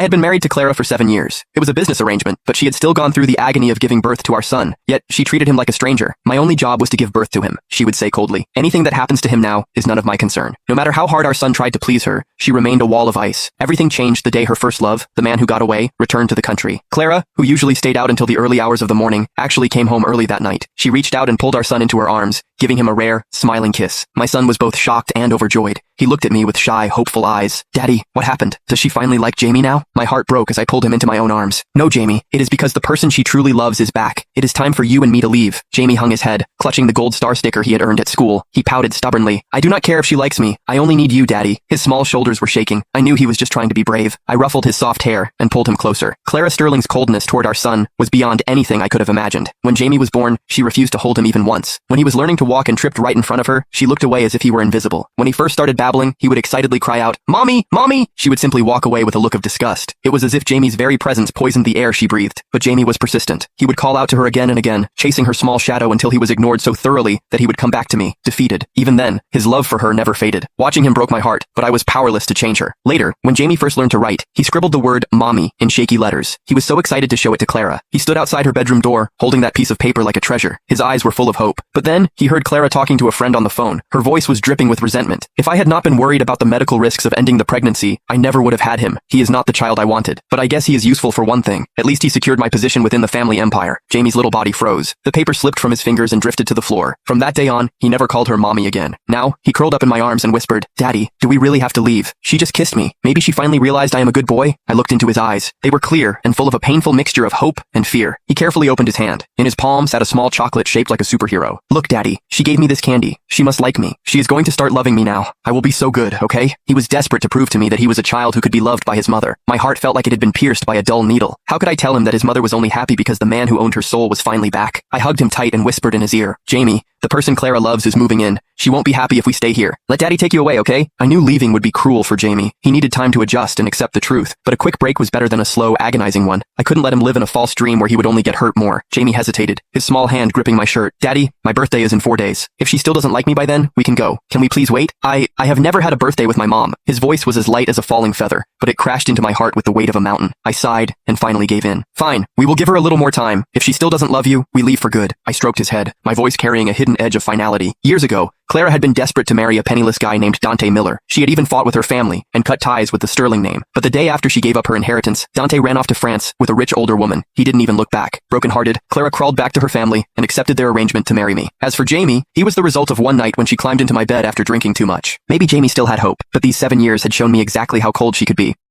I had been married to Clara for 7 years. It was a business arrangement, but she had still gone through the agony of giving birth to our son. Yet, she treated him like a stranger. My only job was to give birth to him, she would say coldly. Anything that happens to him now is none of my concern. No matter how hard our son tried to please her, she remained a wall of ice. Everything changed the day her first love, the man who got away, returned to the country. Clara, who usually stayed out until the early hours of the morning, actually came home early that night. She reached out and pulled our son into her arms, giving him a rare, smiling kiss. My son was both shocked and overjoyed. He looked at me with shy, hopeful eyes. Daddy, what happened? Does she finally like Jamie now? My heart broke as I pulled him into my own arms. No, Jamie. It is because the person she truly loves is back. It is time for you and me to leave. Jamie hung his head, clutching the gold star sticker he had earned at school. He pouted stubbornly. I do not care if she likes me. I only need you, Daddy. His small shoulders were shaking. I knew he was just trying to be brave. I ruffled his soft hair and pulled him closer. Clara Sterling's coldness toward our son was beyond anything I could have imagined. When Jamie was born, she refused to hold him even once. When he was learning to walk and tripped right in front of her, she looked away as if he were invisible. When he first started babbling, he would excitedly cry out, "Mommy! Mommy!" She would simply walk away with a look of disgust. It was as if Jamie's very presence poisoned the air she breathed. But Jamie was persistent. He would call out to her again and again, chasing her small shadow until he was ignored so thoroughly that he would come back to me, defeated. Even then, his love for her never faded. Watching him broke my heart, but I was powerless to change her. Later, when Jamie first learned to write, he scribbled the word "mommy" in shaky letters. He was so excited to show it to Clara. He stood outside her bedroom door, holding that piece of paper like a treasure. His eyes were full of hope. But then, he heard Clara talking to a friend on the phone. Her voice was dripping with resentment. If I had not been worried about the medical risks of ending the pregnancy, I never would have had him. He is not the child I wanted. But I guess he is useful for one thing. At least he secured my position within the family empire. Jamie's little body froze. The paper slipped from his fingers and drifted to the floor. From that day on, he never called her mommy again. Now, he curled up in my arms and whispered, "Daddy, do we really have to leave? She just kissed me. Maybe she finally realized I am a good boy." I looked into his eyes. They were clear and full of a painful mixture of hope and fear. He carefully opened his hand. In his palm sat a small chocolate shaped like a superhero. "Look, Daddy, she gave me this candy. She must like me. She is going to start loving me now. I will be so good, okay?" He was desperate to prove to me that he was a child who could be loved by his mother. My heart felt like it had been pierced by a dull needle. How could I tell him that his mother was only happy because the man who owned her soul was finally back? I hugged him tight and whispered in his ear, "Jamie, the person Clara loves is moving in. She won't be happy if we stay here. Let Daddy take you away, okay?" I knew leaving would be cruel for Jamie. He needed time to adjust and accept the truth. But a quick break was better than a slow, agonizing one. I couldn't let him live in a false dream where he would only get hurt more. Jamie hesitated, his small hand gripping my shirt. "Daddy, my birthday is in 4 days. If she still doesn't like me by then, we can go. Can we please wait? I have never had a birthday with my mom." His voice was as light as a falling feather, but it crashed into my heart with the weight of a mountain. I sighed and finally gave in. "Fine, we will give her a little more time. If she still doesn't love you, we leave for good." I stroked his head, my voice carrying a hidden edge of finality. Years ago, Clara had been desperate to marry a penniless guy named Dante Miller. She had even fought with her family and cut ties with the Sterling name. But the day after she gave up her inheritance, Dante ran off to France with a rich older woman. He didn't even look back. Broken-hearted, Clara crawled back to her family and accepted their arrangement to marry me. As for Jamie, he was the result of one night when she climbed into my bed after drinking too much. Maybe Jamie still had hope, but these 7 years had shown me exactly how cold she could be.